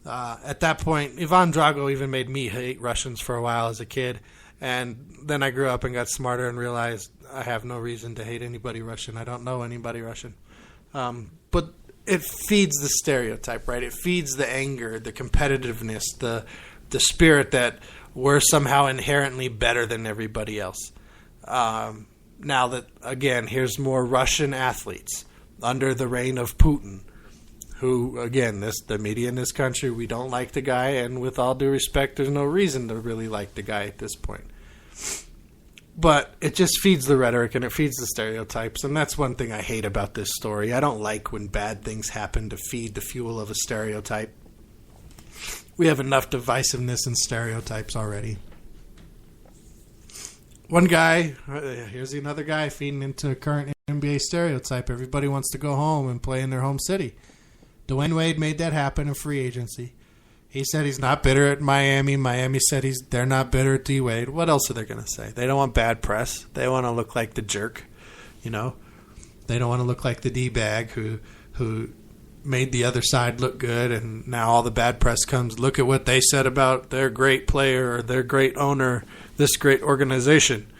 At that point, Ivan Drago even made me hate Russians for a while as a kid. And then I grew up and got smarter and realized I have no reason to hate anybody Russian. I don't know anybody Russian. But it feeds the stereotype, right? It feeds the anger, the competitiveness, the spirit that we're somehow inherently better than everybody else. Now that, again, here's more Russian athletes under the reign of Putin, who, again, the media in this country, we don't like the guy, and with all due respect, there's no reason to really like the guy at this point. But it just feeds the rhetoric and it feeds the stereotypes, and that's one thing I hate about this story. I don't like when bad things happen to feed the fuel of a stereotype. We have enough divisiveness and stereotypes already. One guy, here's another guy feeding into a current NBA stereotype. Everybody wants to go home and play in their home city. Dwayne Wade made that happen in free agency. He said he's not bitter at Miami. Miami said they're not bitter at D-Wade. What else are they going to say? They don't want bad press. They want to look like the jerk, you know. They don't want to look like the D-bag who made the other side look good, and now all the bad press comes, look at what they said about their great player or their great owner, this great organization.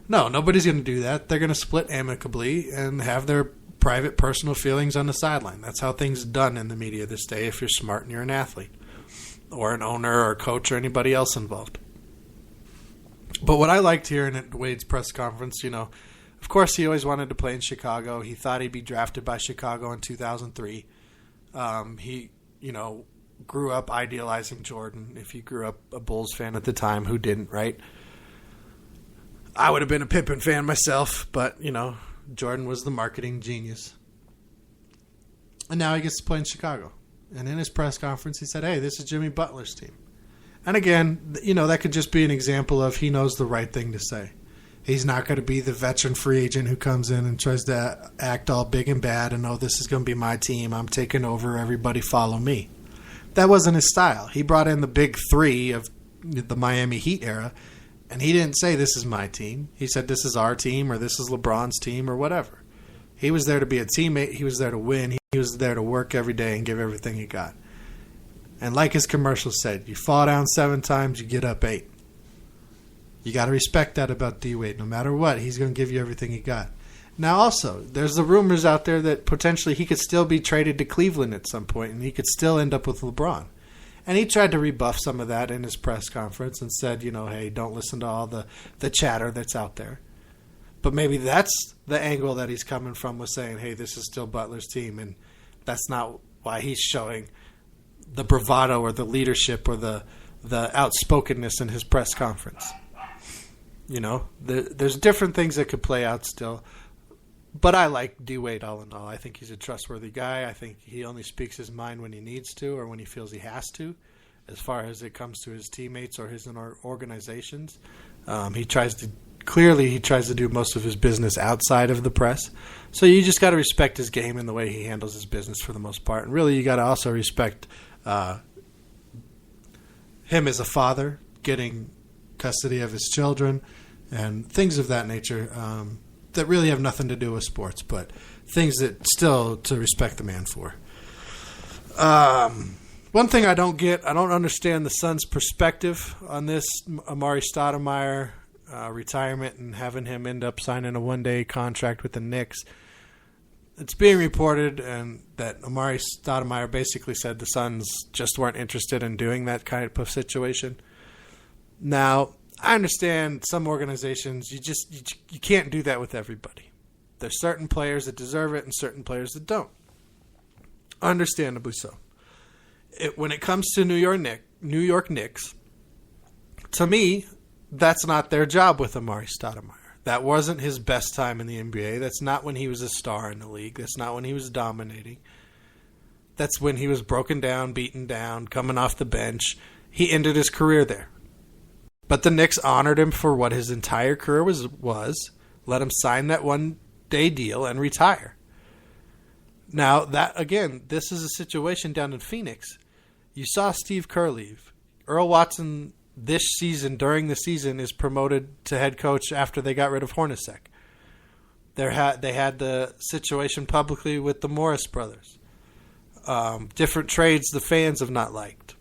No, nobody's going to do that. They're going to split amicably and have their private personal feelings on the sideline. That's how things are done in the media this day if you're smart and you're an athlete or an owner or coach or anybody else involved. But what I liked hearing at Wade's press conference, you know, of course he always wanted to play in Chicago. He thought he'd be drafted by Chicago in 2003. He, you know, grew up idealizing Jordan. If you grew up a Bulls fan at the time, who didn't, right? I would have been a Pippen fan myself, but, you know, Jordan was the marketing genius. And now he gets to play in Chicago. And in his press conference, he said, hey, this is Jimmy Butler's team. And again, you know, that could just be an example of he knows the right thing to say. He's not going to be the veteran free agent who comes in and tries to act all big and bad and, oh, this is going to be my team. I'm taking over. Everybody follow me. That wasn't his style. He brought in the big three of the Miami Heat era, and he didn't say this is my team. He said this is our team or this is LeBron's team or whatever. He was there to be a teammate. He was there to win. He was there to work every day and give everything he got. And like his commercial said, you fall down 7 times, you get up 8. You got to respect that about D-Wade. No matter what, he's going to give you everything he got. Now also, there's the rumors out there that potentially he could still be traded to Cleveland at some point and he could still end up with LeBron. And he tried to rebuff some of that in his press conference and said, you know, hey, don't listen to all the chatter that's out there. But maybe that's the angle that he's coming from, was saying, hey, this is still Butler's team, and that's not why he's showing the bravado or the leadership or the outspokenness in his press conference. You know, there's different things that could play out still. But I like D-Wade all in all. I think he's a trustworthy guy. I think he only speaks his mind when he needs to or when he feels he has to, as far as it comes to his teammates or his organizations. He tries to do most of his business outside of the press. So you just got to respect his game and the way he handles his business for the most part. And really, you got to also respect him as a father, getting custody of his children, and things of that nature that really have nothing to do with sports, but things that still to respect the man for. One thing I don't understand the Suns' perspective on this Amari Stoudemire retirement and having him end up signing a one-day contract with the Knicks. It's being reported and that Amari Stoudemire basically said the Suns just weren't interested in doing that kind of situation. Now, I understand some organizations, you can't do that with everybody. There's certain players that deserve it and certain players that don't. Understandably so. When it comes to New York Knicks, to me, that's not their job with Amari Stoudemire. That wasn't his best time in the NBA. That's not when he was a star in the league. That's not when he was dominating. That's when he was broken down, beaten down, coming off the bench. He ended his career there. But the Knicks honored him for what his entire career was, let him sign that one-day deal and retire. Now, this is a situation down in Phoenix. You saw Steve Kerr leave. Earl Watson this season, during the season, is promoted to head coach after they got rid of Hornacek. They had the situation publicly with the Morris brothers. Different trades the fans have not liked.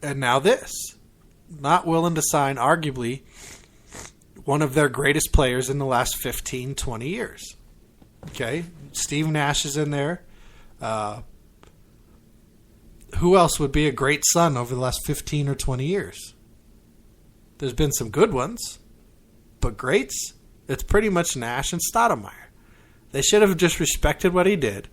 And now this. Not willing to sign arguably one of their greatest players in the last 15, 20 years. Okay? Steve Nash is in there. Who else would be a great Sun over the last 15 or 20 years? There's been some good ones, but greats, it's pretty much Nash and Stoudemire. They should have just respected what he did,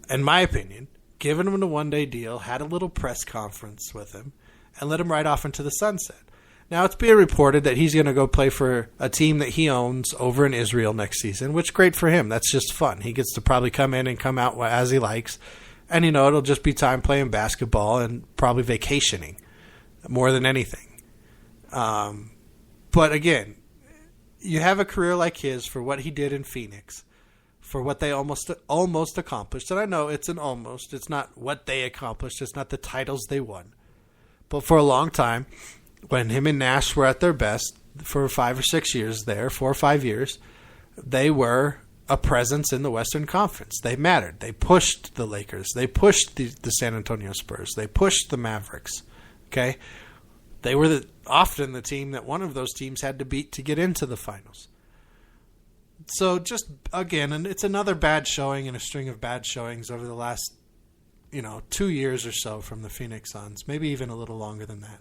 in my opinion, given him a one-day deal, had a little press conference with him, and let him ride off into the sunset. Now, it's being reported that he's going to go play for a team that he owns over in Israel next season, which great for him. That's just fun. He gets to probably come in and come out as he likes. And, it'll just be time playing basketball and probably vacationing more than anything. But, again, you have a career like his for what he did in Phoenix, for what they almost accomplished. And I know it's an almost. It's not what they accomplished. It's not the titles they won. But for a long time, when him and Nash were at their best for 5 or 6 years there, 4 or 5 years, they were a presence in the Western Conference. They mattered. They pushed the Lakers. They pushed the San Antonio Spurs. They pushed the Mavericks. Okay? They were often the team that one of those teams had to beat to get into the finals. So just, again, and it's another bad showing in a string of bad showings over the last 2 years or so from the Phoenix Suns, maybe even a little longer than that.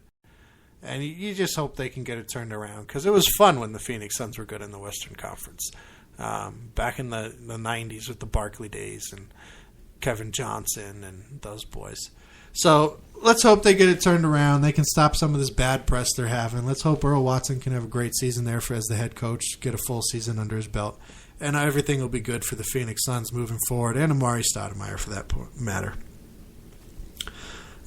And you just hope they can get it turned around because it was fun when the Phoenix Suns were good in the Western Conference. Back in the 90s with the Barkley days and Kevin Johnson and those boys. So let's hope they get it turned around. They can stop some of this bad press they're having. Let's hope Earl Watson can have a great season there as the head coach, get a full season under his belt. And everything will be good for the Phoenix Suns moving forward and Amari Stoudemire for that matter.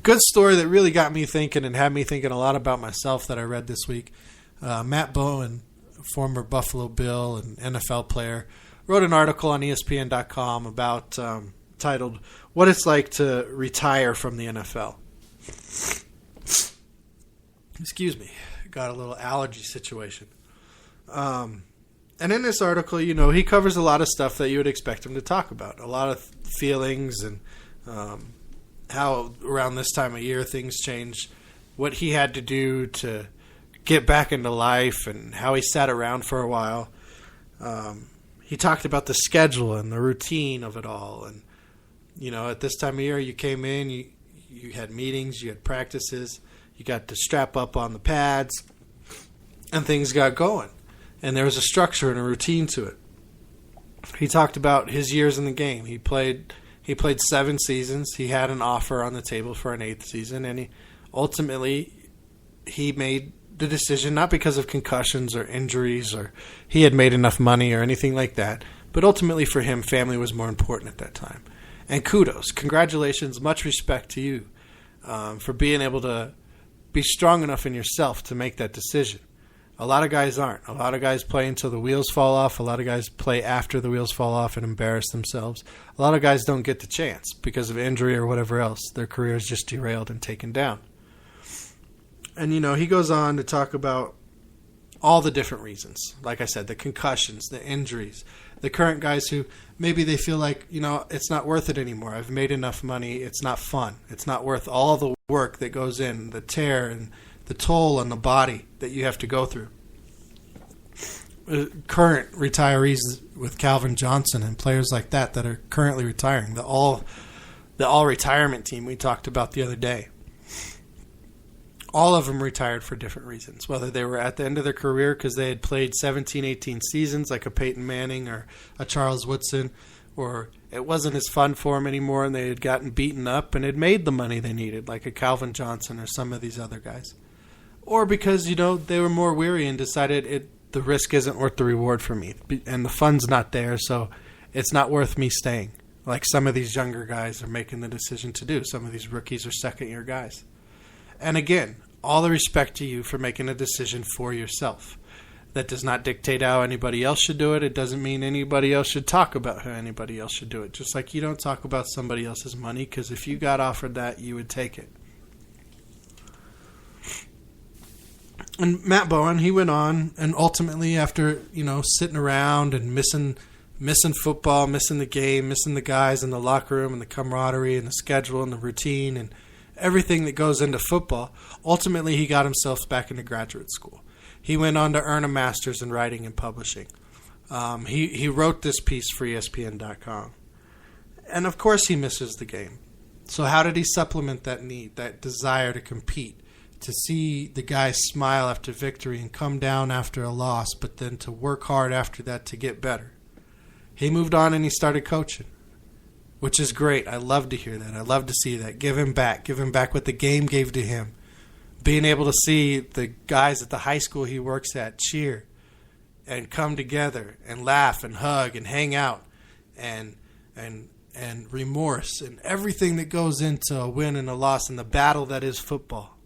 Good story that really got me thinking and had me thinking a lot about myself that I read this week. Matt Bowen, former Buffalo Bill and NFL player, wrote an article on ESPN.com about titled "What It's Like to Retire from the NFL." Excuse me, got a little allergy situation. And in this article, he covers a lot of stuff that you would expect him to talk about, a lot of feelings and how around this time of year things change, what he had to do to get back into life, and how he sat around for a while. He talked about the schedule and the routine of it all. And, at this time of year, you came in, you had meetings, you had practices, you got to strap up on the pads, and things got going. And there was a structure and a routine to it. He talked about his years in the game. He played 7 seasons. He had an offer on the table for an 8th season, and he made the decision not because of concussions or injuries or he had made enough money or anything like that, but ultimately for him, family was more important at that time. And kudos, congratulations, much respect to you for being able to be strong enough in yourself to make that decision. A lot of guys aren't. A lot of guys play until the wheels fall off. A lot of guys play after the wheels fall off and embarrass themselves. A lot of guys don't get the chance because of injury or whatever else. Their career is just derailed and taken down. And, he goes on to talk about all the different reasons. Like I said, the concussions, the injuries, the current guys who maybe they feel like, it's not worth it anymore. I've made enough money. It's not fun. It's not worth all the work that goes in, the tear and the toll on the body that you have to go through. Current retirees with Calvin Johnson and players like that are currently retiring. The all retirement team we talked about the other day. All of them retired for different reasons, whether they were at the end of their career because they had played 17, 18 seasons like a Peyton Manning or a Charles Woodson, or it wasn't as fun for them anymore and they had gotten beaten up and had made the money they needed like a Calvin Johnson or some of these other guys. Or because, they were more weary and decided the risk isn't worth the reward for me and the fun's not there, so it's not worth me staying. Like some of these younger guys are making the decision to do. Some of these rookies are second-year guys. And again, all the respect to you for making a decision for yourself. That does not dictate how anybody else should do it. It doesn't mean anybody else should talk about how anybody else should do it. Just like you don't talk about somebody else's money, because if you got offered that, you would take it. And Matt Bowen, he went on, and ultimately after, sitting around and missing football, missing the game, missing the guys in the locker room and the camaraderie and the schedule and the routine everything that goes into football. Ultimately, he got himself back into graduate school. He went on to earn a master's in writing and publishing. He wrote this piece for ESPN.com. And of course he misses the game. So how did he supplement that need, that desire to compete, to see the guy smile after victory and come down after a loss, but then to work hard after that to get better? He moved on and he started coaching, which is great. I love to hear that. I love to see that. Give him back what the game gave to him. Being able to see the guys at the high school he works at cheer and come together and laugh and hug and hang out and remorse and everything that goes into a win and a loss and the battle that is football.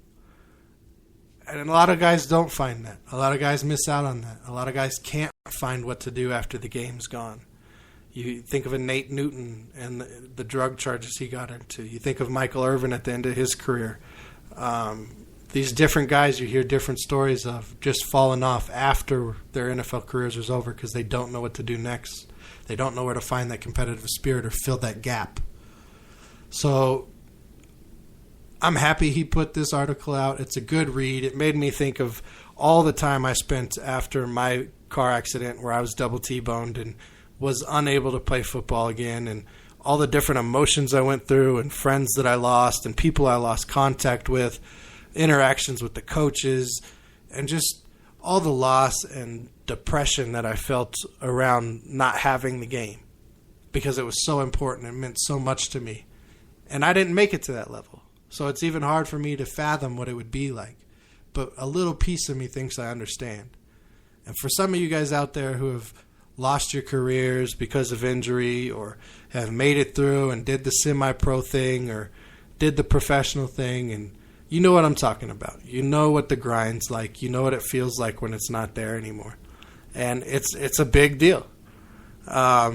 And a lot of guys don't find that. A lot of guys miss out on that. A lot of guys can't find what to do after the game's gone. You think of a Nate Newton and the drug charges he got into. You think of Michael Irvin at the end of his career. These different guys you hear different stories of just falling off after their NFL careers was over because they don't know what to do next. They don't know where to find that competitive spirit or fill that gap. So I'm happy he put this article out. It's a good read. It made me think of all the time I spent after my car accident where I was double T-boned and was unable to play football again, and all the different emotions I went through and friends that I lost and people I lost contact with, interactions with the coaches, and just all the loss and depression that I felt around not having the game because it was so important and meant so much to me. And I didn't make it to that level. So it's even hard for me to fathom what it would be like. But a little piece of me thinks I understand. And for some of you guys out there who have lost your careers because of injury or have made it through and did the semi-pro thing or did the professional thing, and you know what I'm talking about. You know what the grind's like. You know what it feels like when it's not there anymore. And it's a big deal. So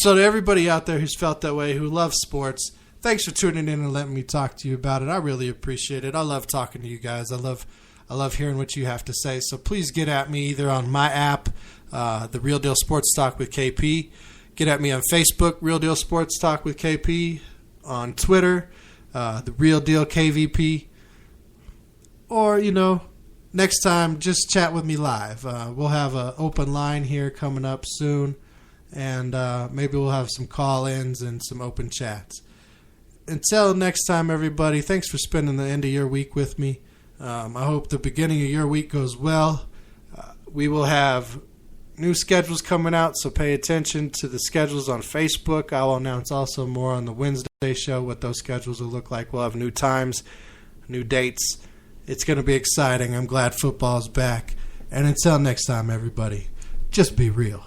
to everybody out there who's felt that way, who loves sports, thanks for tuning in and letting me talk to you about it. I really appreciate it. I love talking to you guys. I love hearing what you have to say. So please get at me either on my app, The Real Deal Sports Talk with KP. Get at me on Facebook, Real Deal Sports Talk with KP. On Twitter, The Real Deal KVP. Or, next time, just chat with me live. We'll have an open line here coming up soon. And maybe we'll have some call-ins and some open chats. Until next time, everybody, thanks for spending the end of your week with me. I hope the beginning of your week goes well. We will have new schedules coming out, so pay attention to the schedules on Facebook. I will announce also more on the Wednesday show what those schedules will look like. We'll have new times, new dates. It's going to be exciting. I'm glad football's back. And until next time, everybody, just be real.